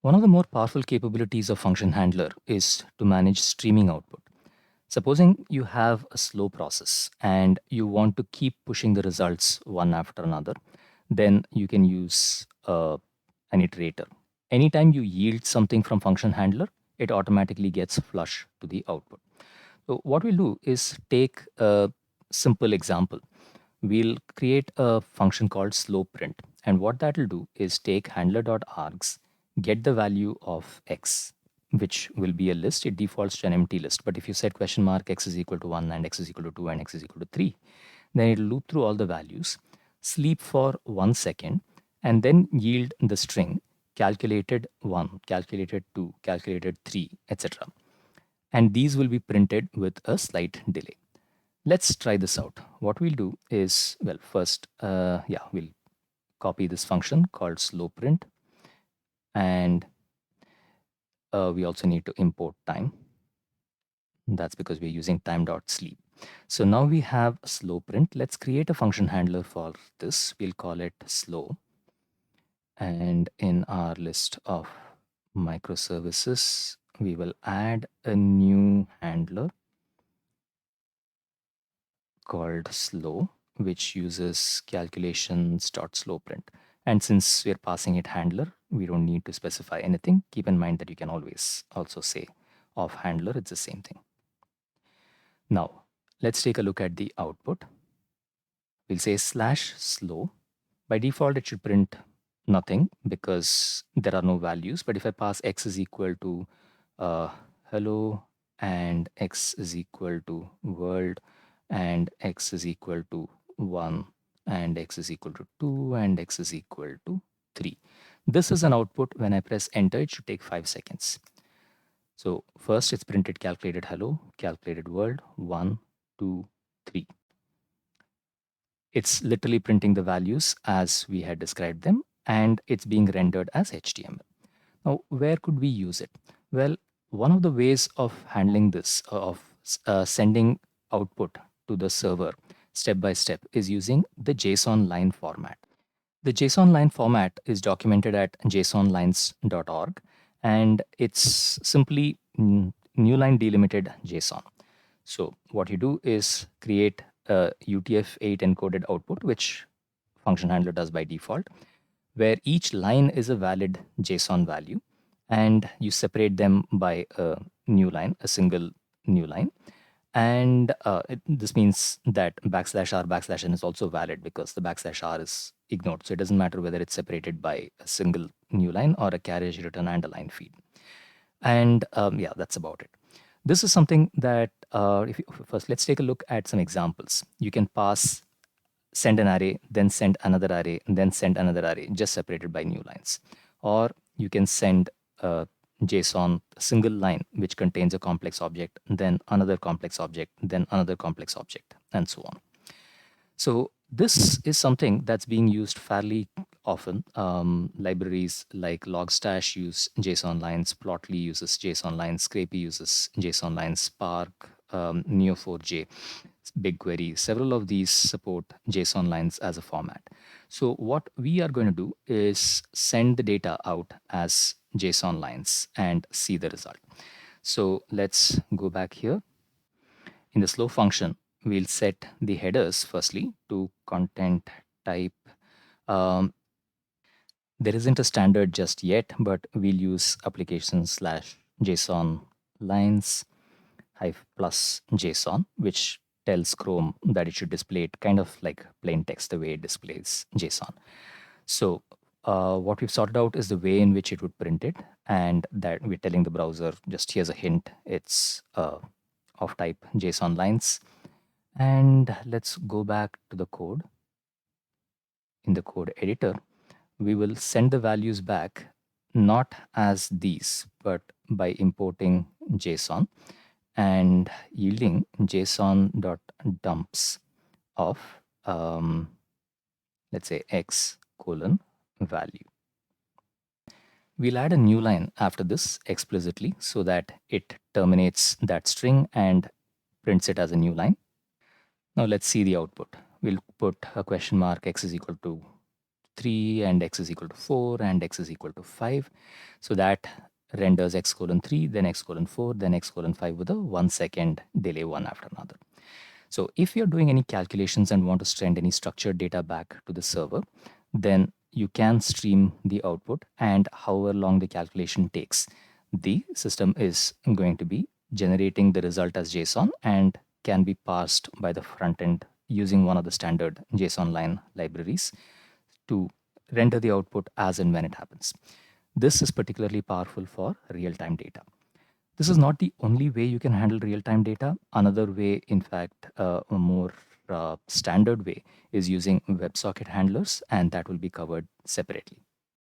One of the more powerful capabilities of function handler is to manage streaming output. Supposing you have a slow process and you want to keep pushing the results one after another, then you can use an iterator. Anytime you yield something from function handler, it automatically gets flush to the output. So what we'll do is take a simple example. We'll create a function called slow print. And what that will do is take handler.args, get the value of x, which will be a list. It defaults to an empty list. But if you set question mark x is equal to 1 and x is equal to 2 and x is equal to 3, then it'll loop through all the values, sleep for 1 second, and then yield the string calculated 1, calculated 2, calculated 3, etc. And these will be printed with a slight delay. Let's try this out. What we'll do is, well, first, we'll copy this function called slow print, and we also need to import time. That's because we're using time.sleep. So now we have a slow print. Let's create a function handler for this. We'll call it slow. And in our list of microservices, we will add a new handler called slow, which uses calculations.slowprint. And since we're passing it handler, we don't need to specify anything. Keep in mind that you can always also say of handler, it's the same thing. Now, let's take a look at the output. We'll say /slow. By default, it should print nothing because there are no values. But if I pass x is equal to hello and x is equal to world and x is equal to 1 and x is equal to 2 and x is equal to 3. This is an output. When I press enter, it should take 5 seconds. So first it's printed calculated hello, calculated world, 1, 2, 3. It's literally printing the values as we had described them, and it's being rendered as HTML. Now, where could we use it? Well, one of the ways of handling this, of sending output to the server step by step, is using the JSON line format. The JSON line format is documented at jsonlines.org, and it's simply new line delimited JSON. So what you do is create a UTF-8 encoded output, which function handler does by default, where each line is a valid JSON value, and you separate them by a new line, a single new line. And this means that \r/n is also valid because the \r is ignored. So it doesn't matter whether it's separated by a single new line or a carriage return and a line feed. And yeah, that's about it. This is something that first let's take a look at some examples. You can pass send an array, then send another array, and then send another array, just separated by new lines. Or you can send a JSON single line, which contains a complex object, then another complex object, then another complex object, and so on. So this is something that's being used fairly often. Libraries like Logstash use JSON lines, Plotly uses JSON lines, Scrapy uses JSON lines, Spark, Neo4j, BigQuery, several of these support JSON lines as a format. So what we are going to do is send the data out as JSON lines and see the result. So let's go back here. In the slow function, we'll set the headers firstly to content type. There isn't a standard just yet, but we'll use application/JSON lines plus JSON, which tells Chrome that it should display it kind of like plain text, the way it displays JSON. So what we've sorted out is the way in which it would print it, and that we're telling the browser, just here's a hint, it's of type JSON lines. And let's go back to the code. In the code editor, we will send the values back not as these, but by importing JSON and yielding JSON.dumps of, let's say, x:value. We'll add a new line after this explicitly so that it terminates that string and prints it as a new line. Now let's see the output. We'll put a question mark, x is equal to 3 and x is equal to 4 and x is equal to 5. So that renders x colon 3, then x colon 4, then x colon 5 with a 1 second delay, one after another. So if you're doing any calculations and want to send any structured data back to the server, then you can stream the output, and however long the calculation takes, the system is going to be generating the result as JSON and can be parsed by the front end using one of the standard JSON line libraries to render the output as and when it happens. This is particularly powerful for real-time data. This is not the only way you can handle real-time data. Another way, in fact, a more standard way is using WebSocket handlers, and that will be covered separately.